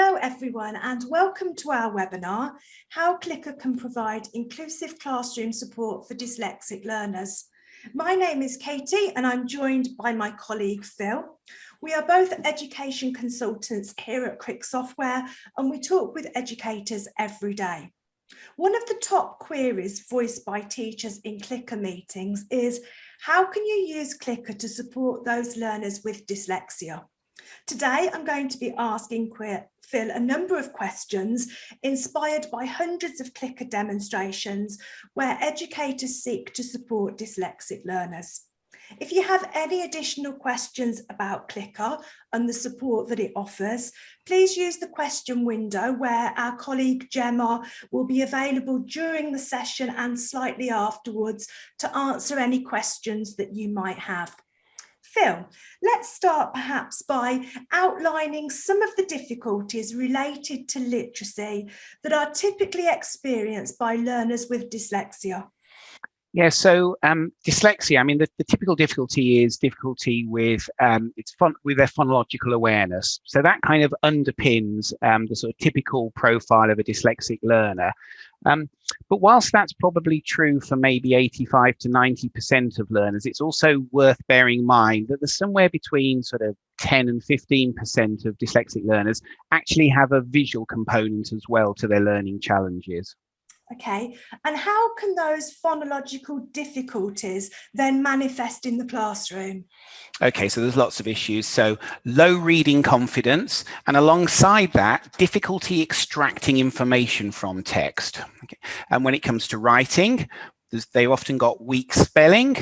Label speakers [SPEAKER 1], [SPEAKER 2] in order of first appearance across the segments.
[SPEAKER 1] Hello everyone and welcome to our webinar, How Clicker Can Provide Inclusive Classroom Support for Dyslexic Learners. My name is Katie and I'm joined by my colleague Phil. We are both education consultants here at Crick Software and we talk with educators every day. One of the top queries voiced by teachers in Clicker meetings is, how can you use Clicker to support those learners with dyslexia? Today, I'm going to be asking Phil a number of questions inspired by hundreds of Clicker demonstrations where educators seek to support dyslexic learners. If you have any additional questions about Clicker and the support that it offers, please use the question window where our colleague Gemma will be available during the session and slightly afterwards to answer any questions that you might have. Phil, let's start perhaps by outlining some of the difficulties related to literacy that are typically experienced by learners with dyslexia.
[SPEAKER 2] Yeah, so dyslexia, I mean, the typical difficulty is difficulty with with their phonological awareness. So that kind of underpins the sort of typical profile of a dyslexic learner. But whilst that's probably true for maybe 85 to 90% of learners, it's also worth bearing in mind that there's somewhere between sort of 10 and 15% of dyslexic learners actually have a visual component as well to their learning challenges.
[SPEAKER 1] Okay, and how can those phonological difficulties then manifest in the classroom?
[SPEAKER 2] Okay, so there's lots of issues. So low reading confidence, and alongside that, difficulty extracting information from text. Okay. And when it comes to writing, they've often got weak spelling,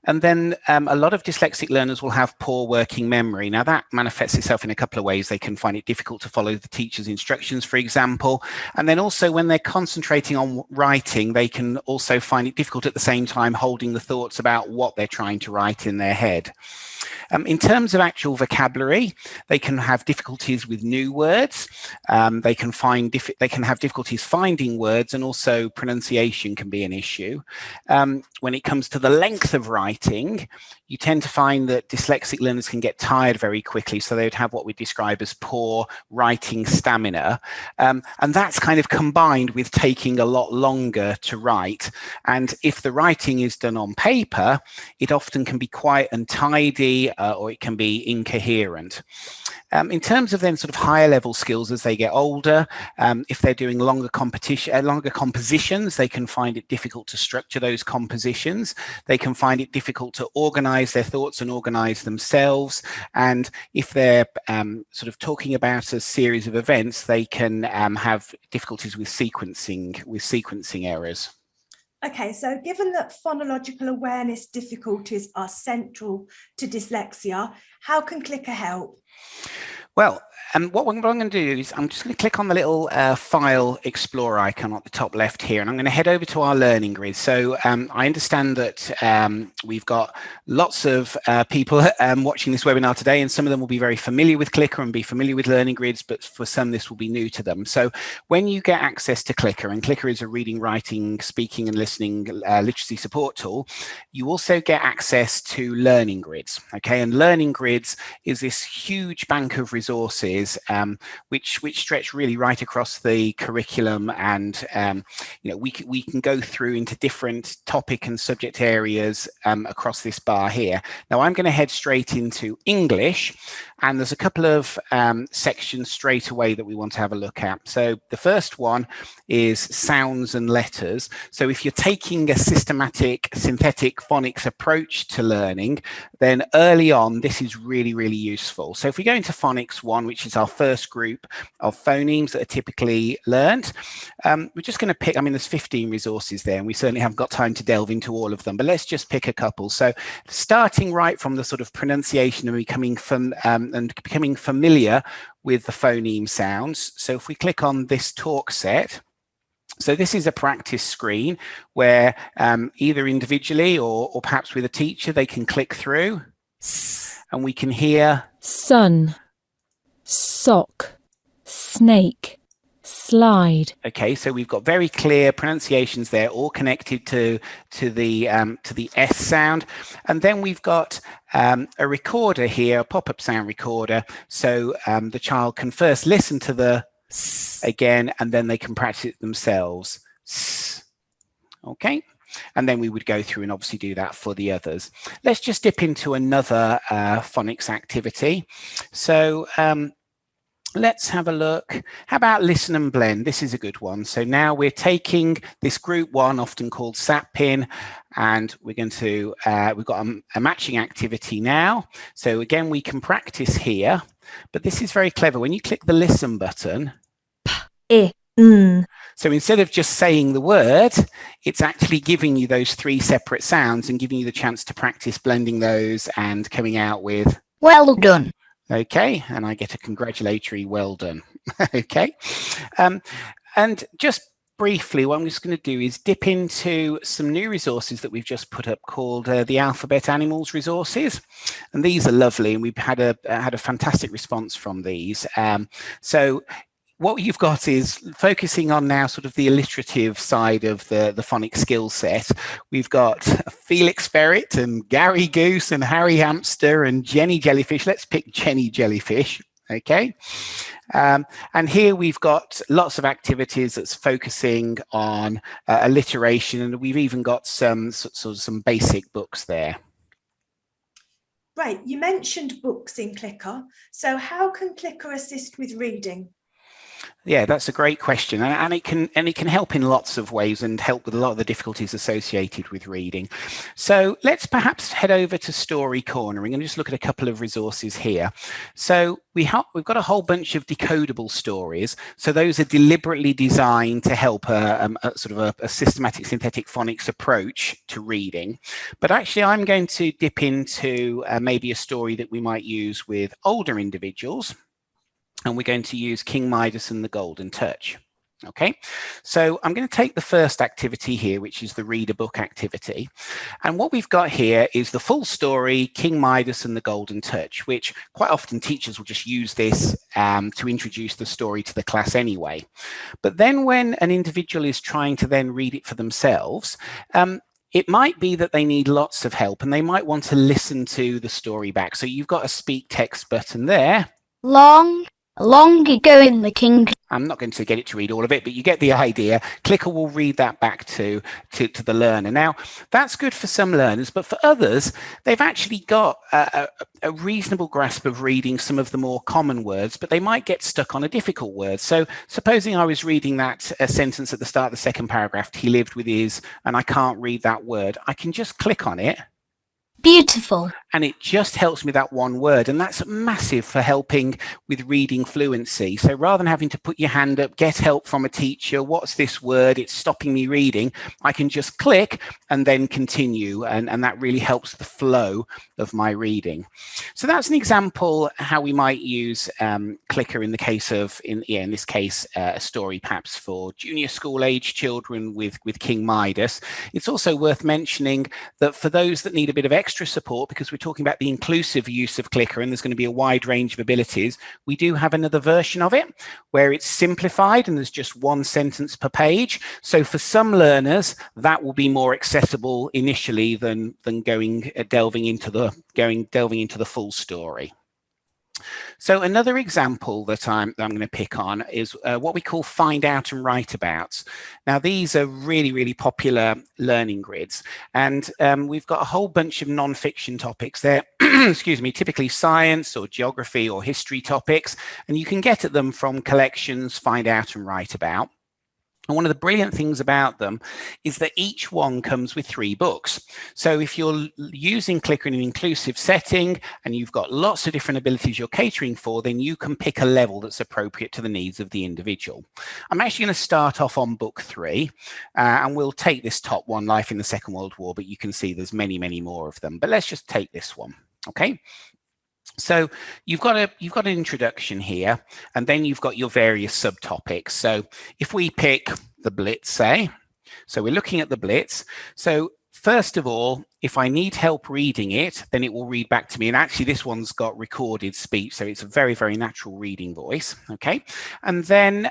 [SPEAKER 2] and then a lot of dyslexic learners will have poor working memory. Now that manifests itself in a couple of ways. They can find it difficult to follow the teacher's instructions, for example, and then also when they're concentrating on writing, they can also find it difficult at the same time holding the thoughts about what they're trying to write in their head. In terms of actual vocabulary, they can have difficulties with new words. They can have difficulties finding words, and also pronunciation can be an issue. When it comes to the length of writing, you tend to find that dyslexic learners can get tired very quickly, so they would have what we describe as poor writing stamina, and that's kind of combined with taking a lot longer to write. And if the writing is done on paper, it often can be quite untidy, or it can be incoherent. In terms of then sort of higher level skills as they get older, if they're doing longer compositions, they can find it difficult to structure those compositions. They can find it difficult to organize their thoughts and organize themselves. And if they're sort of talking about a series of events, they can have difficulties with sequencing errors.
[SPEAKER 1] Okay, so given that phonological awareness difficulties are central to dyslexia, how can Clicker help?
[SPEAKER 2] Well, what I'm going to do is I'm just going to click on the little file explorer icon at the top left here, and I'm going to head over to our learning grid. So I understand that we've got lots of people watching this webinar today, and some of them will be very familiar with Clicker and be familiar with learning grids, but for some this will be new to them. So when you get access to Clicker, and Clicker is a reading, writing, speaking and listening literacy support tool, you also get access to learning grids. Okay, and learning grids is this huge bank of resources which stretch really right across the curriculum, and we can go through into different topic and subject areas across this bar here. Now I'm going to head straight into English, and there's a couple of sections straight away that we want to have a look at. So the first one is sounds and letters. So if you're taking a systematic synthetic phonics approach to learning, then early on this is really, really useful. So if we go into phonics 1, which is our first group of phonemes that are typically learned, we're just going to pick, I mean, there's 15 resources there, and we certainly haven't got time to delve into all of them, but let's just pick a couple. So starting right from the sort of pronunciation and becoming familiar with the phoneme sounds. So if we click on this talk set, so this is a practice screen where either individually or perhaps with a teacher, they can click through and we can hear
[SPEAKER 3] sun, sock, snake, slide.
[SPEAKER 2] Okay, so we've got very clear pronunciations there, all connected to the S sound, and then we've got a recorder here, a pop-up sound recorder. So the child can first listen to the
[SPEAKER 3] S.
[SPEAKER 2] again, and then they can practice it themselves. S. Okay, and then we would go through and obviously do that for the others. Let's just dip into another phonics activity. So let's have a look. How about listen and blend? This is a good one. So now we're taking this group one, often called SATPIN, and we're going to, we've got a matching activity now. So again, we can practice here, but this is very clever. When you click the listen button, so instead of just saying the word, it's actually giving you those three separate sounds and giving you the chance to practice blending those and coming out with
[SPEAKER 3] well done.
[SPEAKER 2] Okay, and I get a congratulatory well done. Okay, and just briefly, what I'm just going to do is dip into some new resources that we've just put up called the Alphabet Animals resources, and these are lovely, and we've had a fantastic response from these. So what you've got is focusing on now sort of the alliterative side of the phonics skill set. We've got Felix Ferret and Gary Goose and Harry Hamster and Jenny Jellyfish. Let's pick Jenny Jellyfish. Okay. And here we've got lots of activities that's focusing on alliteration, and we've even got some basic books there.
[SPEAKER 1] Right, you mentioned books in Clicker. So how can Clicker assist with reading?
[SPEAKER 2] Yeah, that's a great question, and it can help in lots of ways and help with a lot of the difficulties associated with reading. So let's perhaps head over to Story Cornering and just look at a couple of resources here. So we've got a whole bunch of decodable stories. So those are deliberately designed to help a systematic synthetic phonics approach to reading. But actually, I'm going to dip into maybe a story that we might use with older individuals. And we're going to use King Midas and the Golden Touch. Okay, so I'm going to take the first activity here, which is the read a book activity. And what we've got here is the full story, King Midas and the Golden Touch, which quite often teachers will just use this to introduce the story to the class anyway. But then when an individual is trying to then read it for themselves, it might be that they need lots of help and they might want to listen to the story back. So you've got a speak text button there.
[SPEAKER 3] Long ago in the kingdom.
[SPEAKER 2] I'm not going to get it to read all of it, but you get the idea. Clicker will read that back to the learner. Now, that's good for some learners, but for others, they've actually got a reasonable grasp of reading some of the more common words, but they might get stuck on a difficult word. So supposing I was reading that sentence at the start of the second paragraph, he lived with his, and I can't read that word. I can just click on it.
[SPEAKER 3] Beautiful.
[SPEAKER 2] And it just helps me that one word. And that's massive for helping with reading fluency. So rather than having to put your hand up, get help from a teacher, what's this word? It's stopping me reading. I can just click and then continue. And that really helps the flow of my reading. So that's an example how we might use Clicker in the case of, in this case, a story perhaps for junior school age children with King Midas. It's also worth mentioning that for those that need a bit of extra support, because we're talking about the inclusive use of Clicker and there's going to be a wide range of abilities, we do have another version of it where it's simplified and there's just one sentence per page. So for some learners, that will be more accessible initially than delving into the full story. So another example that I'm going to pick on is what we call find out and write about. Now, these are really, really popular learning grids. And we've got a whole bunch of non-fiction topics there, excuse me, typically science or geography or history topics. And you can get at them from collections, find out and write about. And one of the brilliant things about them is that each one comes with 3 books. So if you're using Clicker in an inclusive setting and you've got lots of different abilities you're catering for, then you can pick a level that's appropriate to the needs of the individual. I'm actually going to start off on book 3 and we'll take this top one, Life in the Second World War, but you can see there's many, many more of them. But let's just take this one, okay? So you've got an introduction here, and then you've got your various subtopics. So if we pick the Blitz, say, so we're looking at the Blitz. So first of all, if I need help reading it, then it will read back to me. And actually, this one's got recorded speech, so it's a very, very natural reading voice. Okay. And then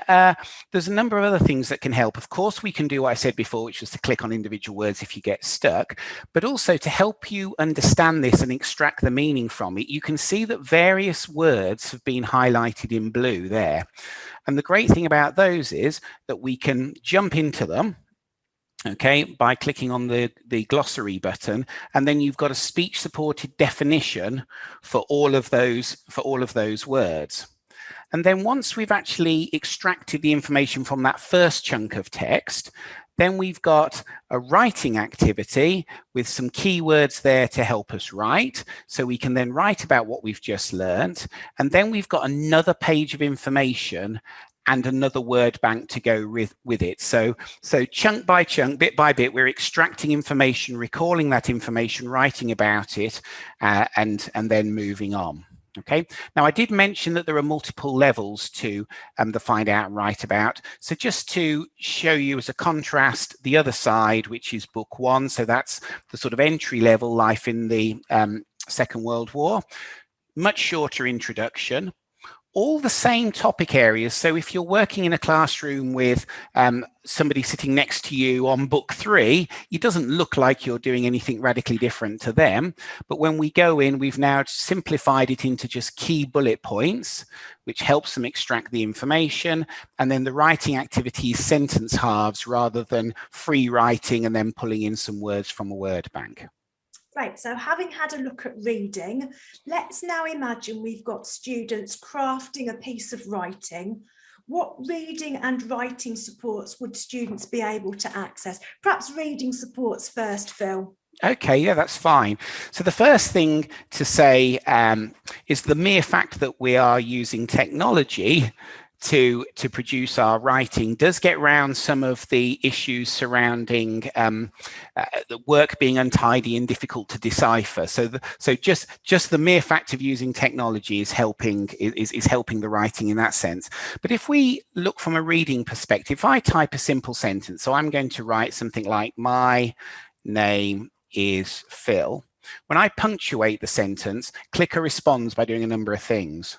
[SPEAKER 2] there's a number of other things that can help. Of course, we can do what I said before, which was to click on individual words if you get stuck, but also to help you understand this and extract the meaning from it. You can see that various words have been highlighted in blue there. And the great thing about those is that we can jump into them, okay, by clicking on the glossary button, and then you've got a speech supported definition for all of those words. And then once we've actually extracted the information from that first chunk of text, then we've got a writing activity with some keywords there to help us write. So we can then write about what we've just learned. And then we've got another page of information and another word bank to go with it. So chunk by chunk, bit by bit, we're extracting information, recalling that information, writing about it, and then moving on. Okay, now I did mention that there are multiple levels to the find out and write about. So just to show you as a contrast, the other side, which is book 1, so that's the sort of entry level life in the Second World War, much shorter introduction. All the same topic areas. So if you're working in a classroom with somebody sitting next to you on book 3, it doesn't look like you're doing anything radically different to them. But when we go in, we've now simplified it into just key bullet points, which helps them extract the information. And then the writing activity is sentence halves rather than free writing and then pulling in some words from a word bank.
[SPEAKER 1] Great, so having had a look at reading, let's now imagine we've got students crafting a piece of writing. What reading and writing supports would students be able to access? Perhaps reading supports first, Phil.
[SPEAKER 2] Okay, yeah, that's fine. So the first thing to say is the mere fact that we are using technology to produce our writing does get around some of the issues surrounding the work being untidy and difficult to decipher. So just the mere fact of using technology is helping the writing in that sense. But if we look from a reading perspective, if I type a simple sentence, so I'm going to write something like, my name is Phil. When I punctuate the sentence, Clicker responds by doing a number of things.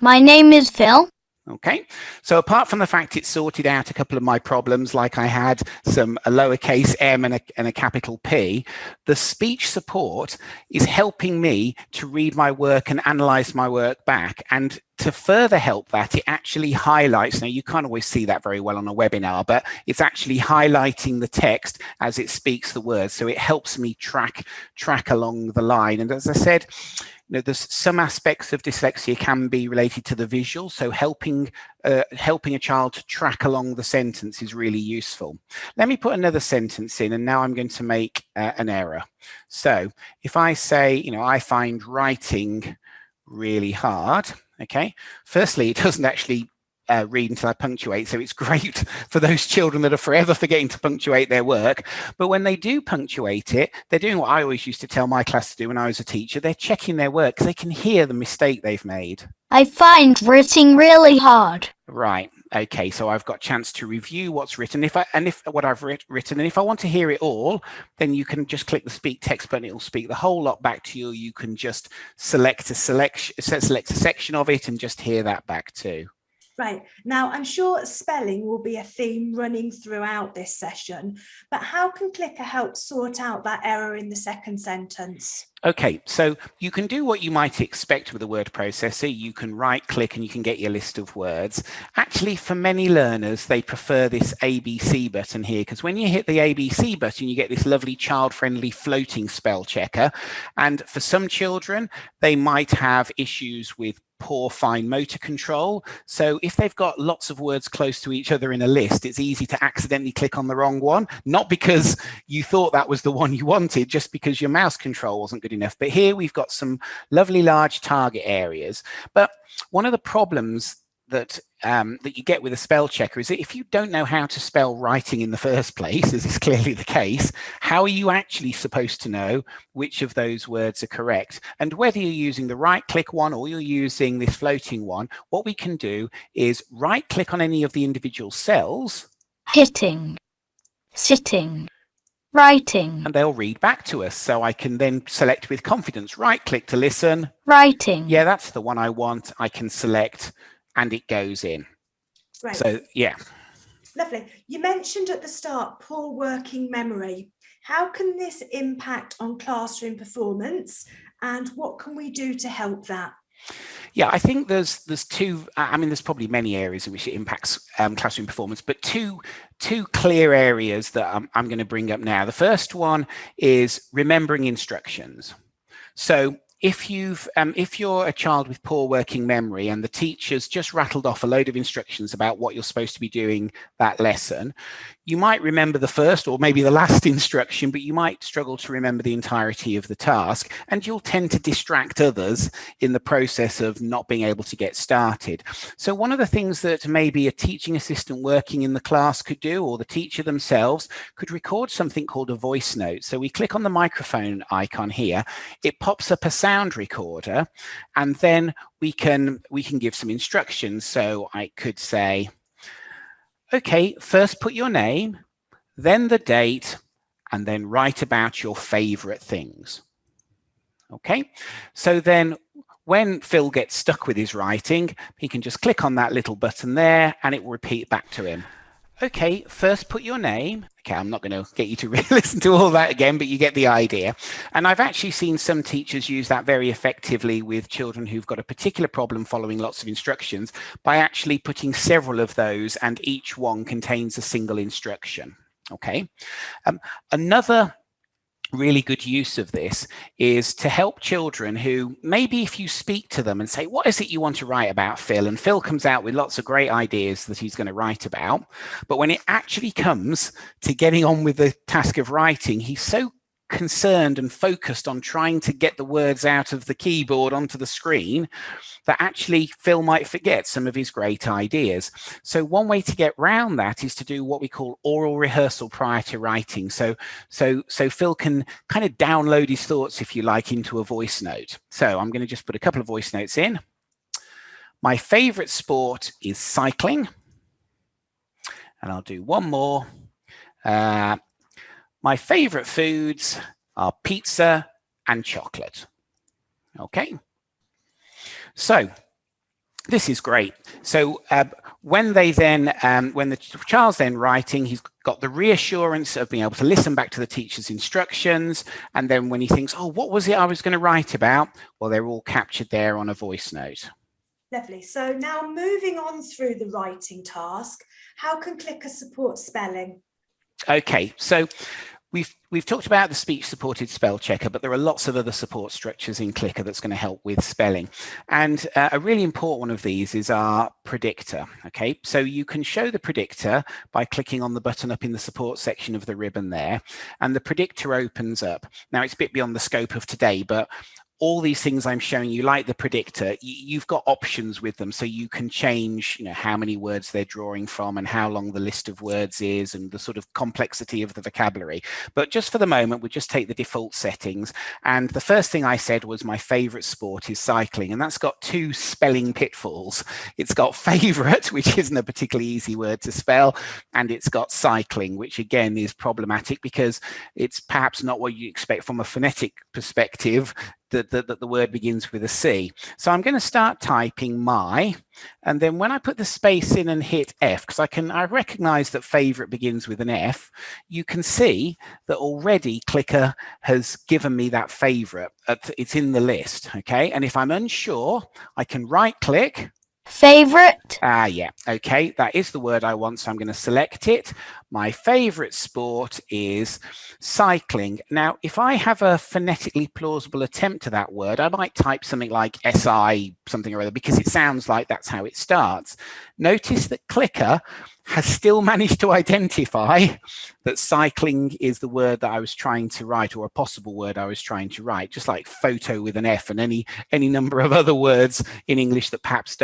[SPEAKER 3] My name is Phil.
[SPEAKER 2] Okay, so apart from the fact it sorted out a couple of my problems, like I had a lowercase m and a capital P, the speech support is helping me to read my work and analyze my work back. And to further help that, it actually highlights, now you can't always see that very well on a webinar, but it's actually highlighting the text as it speaks the words. So it helps me track along the line. And as I said, there's some aspects of dyslexia can be related to the visual, so helping a child to track along the sentence is really useful. Let me put another sentence in, and now I'm going to make an error. So if I say, I find writing really hard, okay, firstly, it doesn't actually read until I punctuate, so it's great for those children that are forever forgetting to punctuate their work. But when they do punctuate it, they're doing what I always used to tell my class to do when I was a teacher. They're checking their work because they can hear the mistake they've made.
[SPEAKER 3] I find writing really hard.
[SPEAKER 2] Right. Okay. So I've got a chance to review what's written. If what I've written, and if I want to hear it all, then you can just click the speak text button. It will speak the whole lot back to you. You can just select a section of it and just hear that back too.
[SPEAKER 1] Right, now I'm sure spelling will be a theme running throughout this session, but how can Clicker help sort out that error in the second sentence?
[SPEAKER 2] Okay, so you can do what you might expect with a word processor. You can right click and you can get your list of words. Actually, for many learners, they prefer this ABC button here, because when you hit the ABC button, you get this lovely child-friendly floating spell checker. And for some children, they might have issues with poor fine motor control. So if they've got lots of words close to each other in a list, it's easy to accidentally click on the wrong one, not because you thought that was the one you wanted, just because your mouse control wasn't good enough. But here we've got some lovely large target areas. But one of the problems that you get with a spell checker is that if you don't know how to spell writing in the first place, as is clearly the case, how are you actually supposed to know which of those words are correct? And whether you're using the right click one or you're using this floating one, what we can do is right click on any of the individual cells.
[SPEAKER 3] Hitting, sitting, Writing.
[SPEAKER 2] And they'll read back to us. So I can then select with confidence, right click to listen.
[SPEAKER 3] Writing.
[SPEAKER 2] Yeah, that's the one I want. I can select and it goes in.
[SPEAKER 1] Great.
[SPEAKER 2] So, yeah.
[SPEAKER 1] Lovely. You mentioned at the start poor working memory. How can this impact on classroom performance, and what can we do to help that?
[SPEAKER 2] Yeah, I think there's two. I mean, there's probably many areas in which it impacts classroom performance, but two clear areas that I'm going to bring up now. The first one is remembering instructions. So if you're a child with poor working memory and the teacher's just rattled off a load of instructions about what you're supposed to be doing that lesson, you might remember the first or maybe the last instruction, but you might struggle to remember the entirety of the task, and you'll tend to distract others in the process of not being able to get started. So one of the things that maybe a teaching assistant working in the class could do, or the teacher themselves, could record something called a voice note. So we click on the microphone icon here, it pops up a sound recorder, and then we can give some instructions. So I could say, okay, first put your name, then the date, and then write about your favorite things. Okay, so then when Phil gets stuck with his writing, he can just click on that little button there and it will repeat back to him. Okay, first put your name. Okay, I'm not going to get you to listen to all that again, but you get the idea. And I've actually seen some teachers use that very effectively with children who've got a particular problem following lots of instructions by actually putting several of those, and each one contains a single instruction. Okay, another really good use of this is to help children who maybe if you speak to them and say, what is it you want to write about, Phil? And Phil comes out with lots of great ideas that he's going to write about. But when it actually comes to getting on with the task of writing, he's so concerned and focused on trying to get the words out of the keyboard onto the screen that actually Phil might forget some of his great ideas. So one way to get around that is to do what we call oral rehearsal prior to writing. So Phil can kind of download his thoughts, if you like, into a voice note. So I'm going to just put a couple of voice notes in. My favorite sport is cycling. And I'll do one more. My favorite foods are pizza and chocolate. Okay. So this is great. So when the child's then writing, he's got the reassurance of being able to listen back to the teacher's instructions. And then when he thinks, oh, what was it I was going to write about? Well, they're all captured there on a voice note.
[SPEAKER 1] Lovely. So now moving on through the writing task, how can Clicker support spelling? Okay, so we've talked about the speech supported spell checker, but there are lots of other support structures in Clicker that's going to help with spelling. And a really important one of these is our predictor. Okay, so you can show the predictor by clicking on the button up in the support section of the ribbon there, and the predictor opens up. Now it's a bit beyond the scope of today, but all these things I'm showing you, like the predictor, you've got options with them, so you can change, how many words they're drawing from and how long the list of words is and the sort of complexity of the vocabulary. But just for the moment, we'll just take the default settings. And the first thing I said was my favorite sport is cycling, and that's got two spelling pitfalls. It's got favorite, which isn't a particularly easy word to spell, and it's got cycling, which again is problematic because it's perhaps not what you expect from a phonetic perspective, that the word begins with a C. So I'm going to start typing my, and then when I put the space in and hit F, because I recognize that favorite begins with an F, you can see that already Clicker has given me that favorite. It's in the list, okay? And if I'm unsure, I can right click.
[SPEAKER 3] Favorite.
[SPEAKER 2] Yeah, okay, that is the word I want, so I'm going to select it. My favorite sport is cycling. Now, if I have a phonetically plausible attempt to that word, I might type something like SI something or other, because it sounds like that's how it starts. Notice that Clicker has still managed to identify that cycling is the word that I was trying to write, or a possible word I was trying to write, just like photo with an F and any number of other words in English that perhaps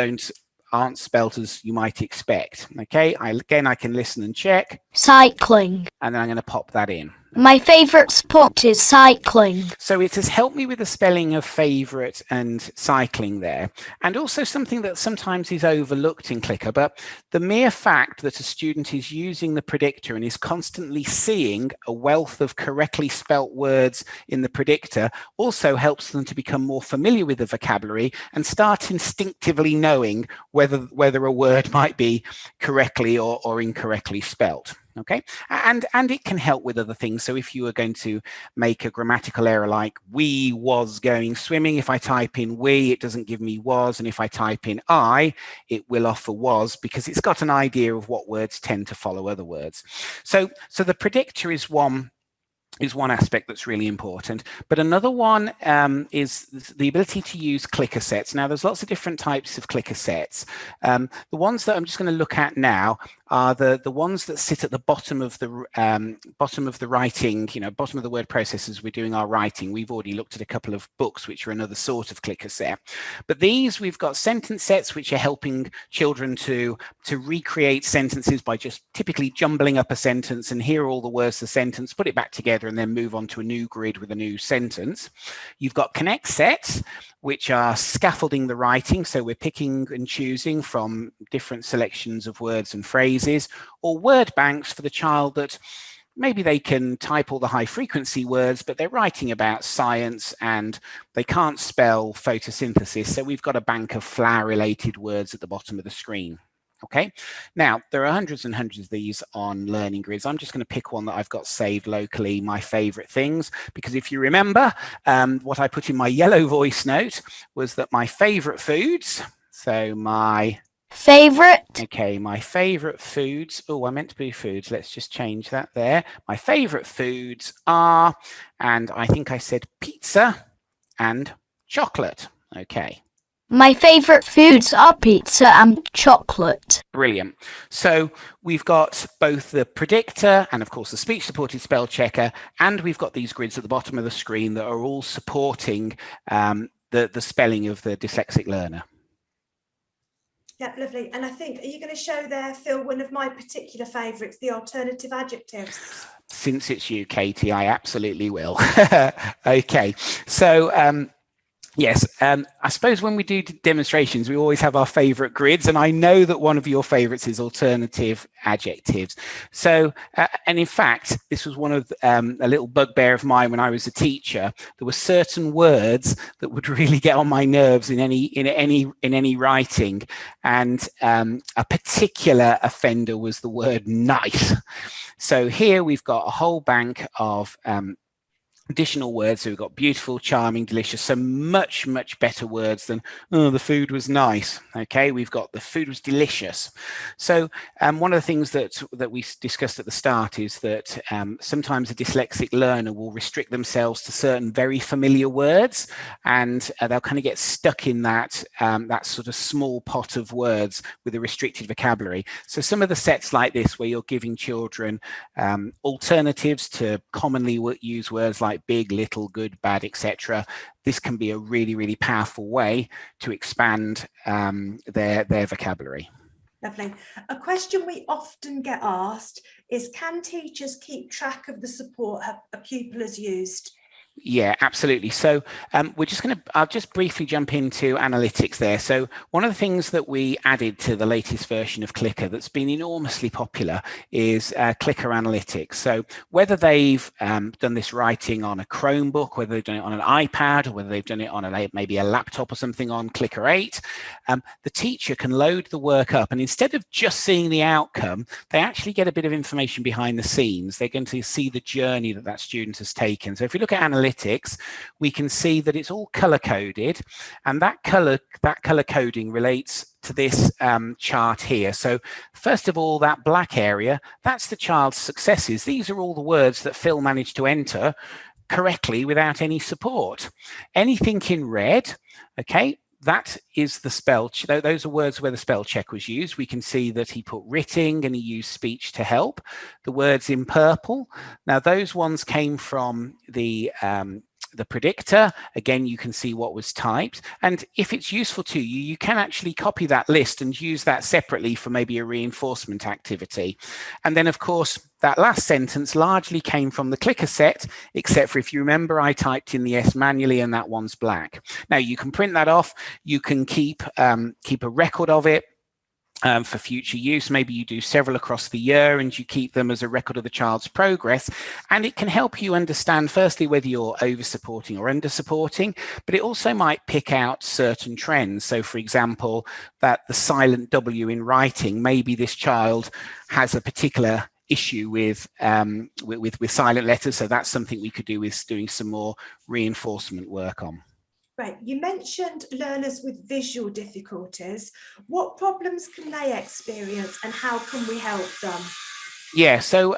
[SPEAKER 2] aren't spelt as you might expect. Okay, again, I can listen and check.
[SPEAKER 3] Cycling.
[SPEAKER 2] And then I'm going to pop that in.
[SPEAKER 3] My favourite sport is cycling.
[SPEAKER 2] So it has helped me with the spelling of favourite and cycling there. And also something that sometimes is overlooked in Clicker, but the mere fact that a student is using the predictor and is constantly seeing a wealth of correctly spelt words in the predictor also helps them to become more familiar with the vocabulary and start instinctively knowing whether a word might be correctly or incorrectly spelt. Okay, and it can help with other things. So if you are going to make a grammatical error like we was going swimming, if I type in we, it doesn't give me was, and if I type in I, it will offer was, because it's got an idea of what words tend to follow other words. So the predictor is one aspect that's really important, but another one is the ability to use clicker sets. Now, there's lots of different types of clicker sets. The ones that I'm just going to look at now are the ones that sit at the bottom of the writing, bottom of the word processors. We're doing our writing. We've already looked at a couple of books which are another sort of clicker set, but these, we've got sentence sets which are helping children to recreate sentences by just typically jumbling up a sentence and hear all the words of the sentence, put it back together, and then move on to a new grid with a new sentence. You've got connect sets, which are scaffolding the writing. So we're picking and choosing from different selections of words and phrases, or word banks for the child that maybe they can type all the high frequency words, but they're writing about science and they can't spell photosynthesis. So we've got a bank of flower related words at the bottom of the screen. Okay, now there are hundreds and hundreds of these on learning grids. I'm just going to pick one that I've got saved locally, my favorite things, because if you remember, what I put in my yellow voice note was that my favorite foods, so my
[SPEAKER 3] Favorite.
[SPEAKER 2] Okay, my favorite foods. Oh, I meant to be foods. Let's just change that there. My favorite foods are, and I think I said pizza and chocolate. Okay.
[SPEAKER 3] My favourite foods are pizza and chocolate.
[SPEAKER 2] Brilliant. So we've got both the predictor and of course the speech supported spell checker, and we've got these grids at the bottom of the screen that are all supporting the spelling of the dyslexic learner.
[SPEAKER 1] Yeah, lovely. And I think, are you going to show there, Phil, one of my particular favourites, the alternative adjectives?
[SPEAKER 2] Since it's you, Katie, I absolutely will. Okay, so yes, I suppose when we do demonstrations, we always have our favorite grids, and I know that one of your favorites is alternative adjectives. So, and in fact, this was one of a little bugbear of mine when I was a teacher. There were certain words that would really get on my nerves in any writing, and a particular offender was the word nice. So here we've got a whole bank of additional words. So we've got beautiful, charming, delicious, so much better words than, oh, the food was nice. Okay, we've got the food was delicious. So one of the things that we discussed at the start is that sometimes a dyslexic learner will restrict themselves to certain very familiar words, and they'll kind of get stuck in that that sort of small pot of words with a restricted vocabulary. So some of the sets like this, where you're giving children alternatives to commonly used words like big, little, good, bad, etc. This can be a really powerful way to expand their vocabulary.
[SPEAKER 1] Lovely. A question we often get asked is, can teachers keep track of the support a pupil has used?
[SPEAKER 2] Yeah, absolutely. So I'll just briefly jump into analytics there. So one of the things that we added to the latest version of Clicker that's been enormously popular is Clicker Analytics. So whether they've done this writing on a Chromebook, whether they've done it on an iPad, or whether they've done it on maybe a laptop or something on Clicker 8, the teacher can load the work up, and instead of just seeing the outcome, they actually get a bit of information behind the scenes. They're going to see the journey that student has taken. So if you look at analytics, we can see that it's all color coded, and that color coding relates to this chart here. So first of all, that black area, that's the child's successes. These are all the words that Phil managed to enter correctly without any support. Anything in red, okay, that is the spell. Those are words where the spell check was used. We can see that he put writing and he used speech to help. The words in purple, now those ones came from the the predictor. Again, you can see what was typed. And if it's useful to you, you can actually copy that list and use that separately for maybe a reinforcement activity. And then, of course, that last sentence largely came from the clicker set, except for, if you remember, I typed in the S manually and that one's black. Now, you can print that off. You can keep a record of it for future use. Maybe you do several across the year and you keep them as a record of the child's progress. And it can help you understand, firstly, whether you're over supporting or under supporting, but it also might pick out certain trends. So, for example, that the silent W in writing, maybe this child has a particular issue with silent letters. So that's something we could do with doing some more reinforcement work on.
[SPEAKER 1] Right, you mentioned learners with visual difficulties. What problems can they experience and how can we help them?
[SPEAKER 2] Yeah, so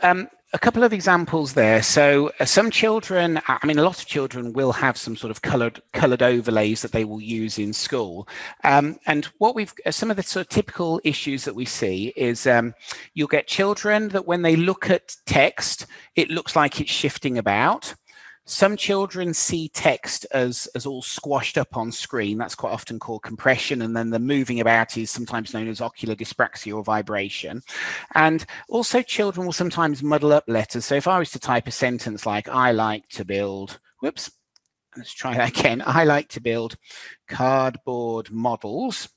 [SPEAKER 2] a couple of examples there. So some children, I mean, a lot of children will have some sort of coloured overlays that they will use in school. And what some of the sort of typical issues that we see is you'll get children that when they look at text, it looks like it's shifting about. Some children see text as all squashed up on screen. That's quite often called compression. And then the moving about is sometimes known as ocular dyspraxia or vibration. And also children will sometimes muddle up letters. So if I was to type a sentence like, I like to build, whoops, let's try that again. I like to build cardboard models,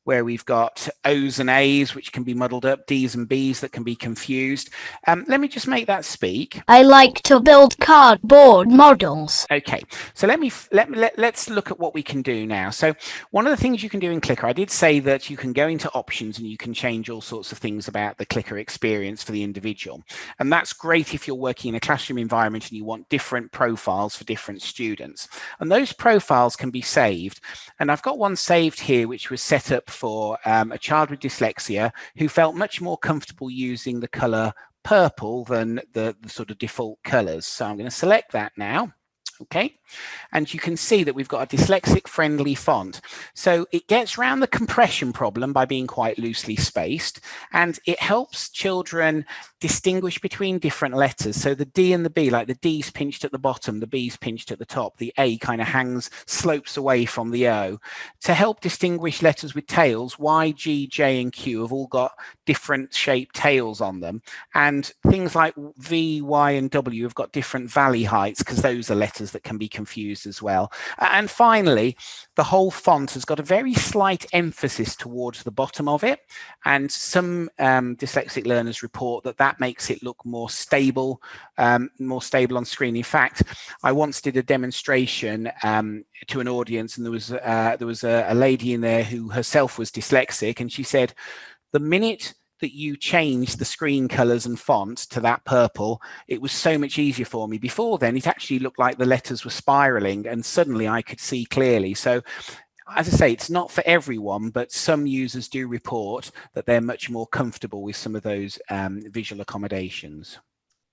[SPEAKER 2] where we've got O's and A's, which can be muddled up, D's and B's that can be confused. Let me just make that speak.
[SPEAKER 3] I like to build cardboard models.
[SPEAKER 2] Okay, so let's look at what we can do now. So one of the things you can do in Clicker, I did say that you can go into options and you can change all sorts of things about the Clicker experience for the individual. And that's great if you're working in a classroom environment and you want different profiles for different students. And those profiles can be saved. And I've got one saved here, which was set up for a child with dyslexia who felt much more comfortable using the color purple than the sort of default colors. So I'm going to select that now. Okay, and you can see that we've got a dyslexic friendly font. So it gets around the compression problem by being quite loosely spaced, and it helps children distinguish between different letters. So the D and the B, like the D's pinched at the bottom, the B's pinched at the top, the A kind of slopes away from the O. To help distinguish letters with tails, Y, G, J, and Q have all got different shaped tails on them. And things like V, Y, and W have got different valley heights because those are letters that can be confused as well. And finally, the whole font has got a very slight emphasis towards the bottom of it. And some dyslexic learners report that makes it look more stable on screen. In fact, I once did a demonstration to an audience, and there was a lady in there who herself was dyslexic, and she said, the minute that you change the screen colors and font to that purple, it was so much easier for me. Before then, it actually looked like the letters were spiraling, and suddenly I could see clearly. So as I say, it's not for everyone, but some users do report that they're much more comfortable with some of those visual accommodations.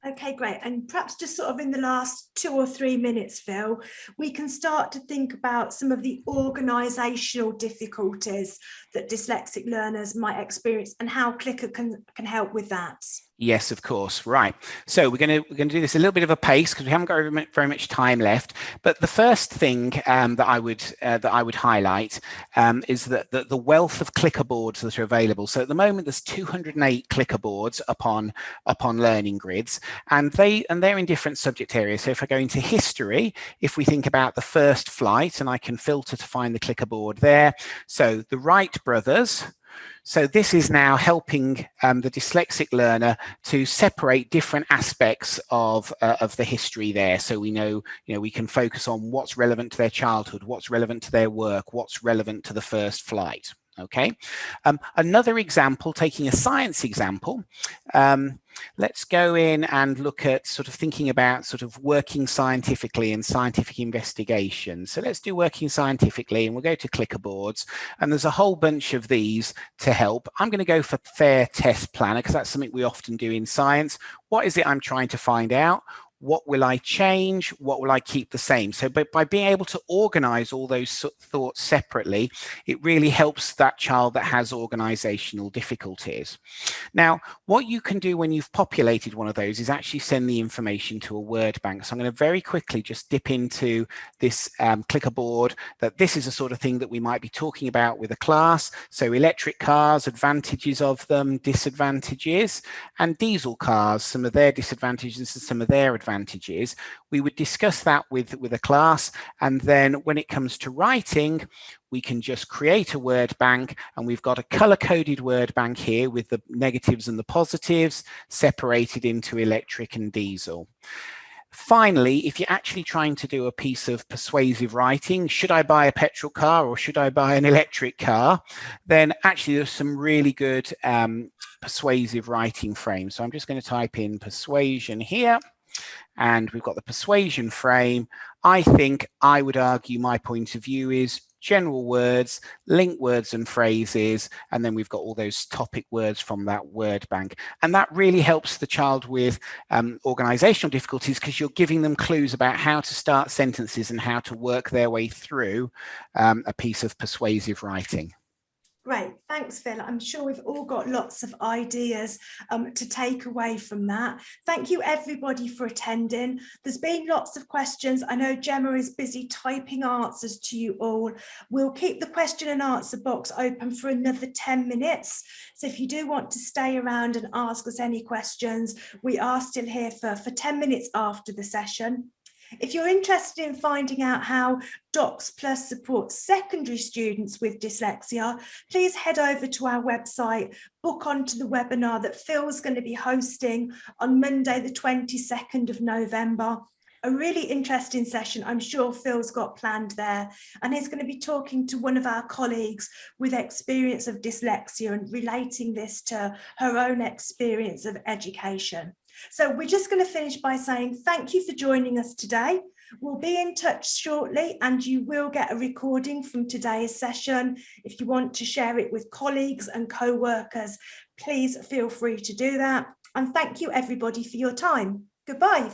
[SPEAKER 1] Okay, great. And perhaps just sort of in the last 2 or 3 minutes, Phil, we can start to think about some of the organisational difficulties that dyslexic learners might experience and how Clicker can help with that.
[SPEAKER 2] Yes, of course. Right. So we're going to do this a little bit of a pace because we haven't got very much time left. But the first thing that I would highlight is that the wealth of clicker boards that are available. So at the moment, there's 208 clicker boards upon learning grids, and they're in different subject areas. So if I go into history, if we think about the first flight, and I can filter to find the clicker board there. So the Wright brothers. So this is now helping the dyslexic learner to separate different aspects of the history there. So we know, we can focus on what's relevant to their childhood, what's relevant to their work, what's relevant to the first flight. Okay. Another example, taking a science example, let's go in and look at sort of thinking about sort of working scientifically and scientific investigation. So let's do working scientifically, and we'll go to clicker boards, and there's a whole bunch of these to help. I'm going to go for fair test planner because that's something we often do in science. What is it I'm trying to find out? what will I change, what will I keep the same. So by being able to organize all those thoughts separately, it really helps that child that has organizational difficulties. Now, what you can do when you've populated one of those is actually send the information to a word bank. So I'm going to very quickly just dip into this clicker board, that this is the sort of thing that we might be talking about with a class. So electric cars, advantages of them, disadvantages, and diesel cars, some of their disadvantages and some of their advantages. We would discuss that with a class, and then when it comes to writing, we can just create a word bank, and we've got a color-coded word bank here with the negatives and the positives separated into electric and diesel. Finally, if you're actually trying to do a piece of persuasive writing, should I buy a petrol car or should I buy an electric car? Then actually there's some really good persuasive writing frames. So I'm just going to type in persuasion here, and we've got the persuasion frame. I think, I would argue, my point of view is general words, linked words and phrases, and then we've got all those topic words from that word bank. And that really helps the child with organizational difficulties, because you're giving them clues about how to start sentences and how to work their way through a piece of persuasive writing.
[SPEAKER 1] Great, thanks, Phil. I'm sure we've all got lots of ideas to take away from that. Thank you, everybody, for attending. There's been lots of questions. I know Gemma is busy typing answers to you all. We'll keep the question and answer box open for another 10 minutes. So if you do want to stay around and ask us any questions, we are still here for 10 minutes after the session. If you're interested in finding out how Docs Plus supports secondary students with dyslexia, please head over to our website, book onto the webinar that Phil's going to be hosting on Monday, the 22nd of November. A really interesting session I'm sure Phil's got planned there, and he's going to be talking to one of our colleagues with experience of dyslexia and relating this to her own experience of education. So we're just going to finish by saying thank you for joining us today. We'll be in touch shortly, and you will get a recording from today's session. If you want to share it with colleagues and co-workers, please feel free to do that. And thank you, everybody, for your time. Goodbye.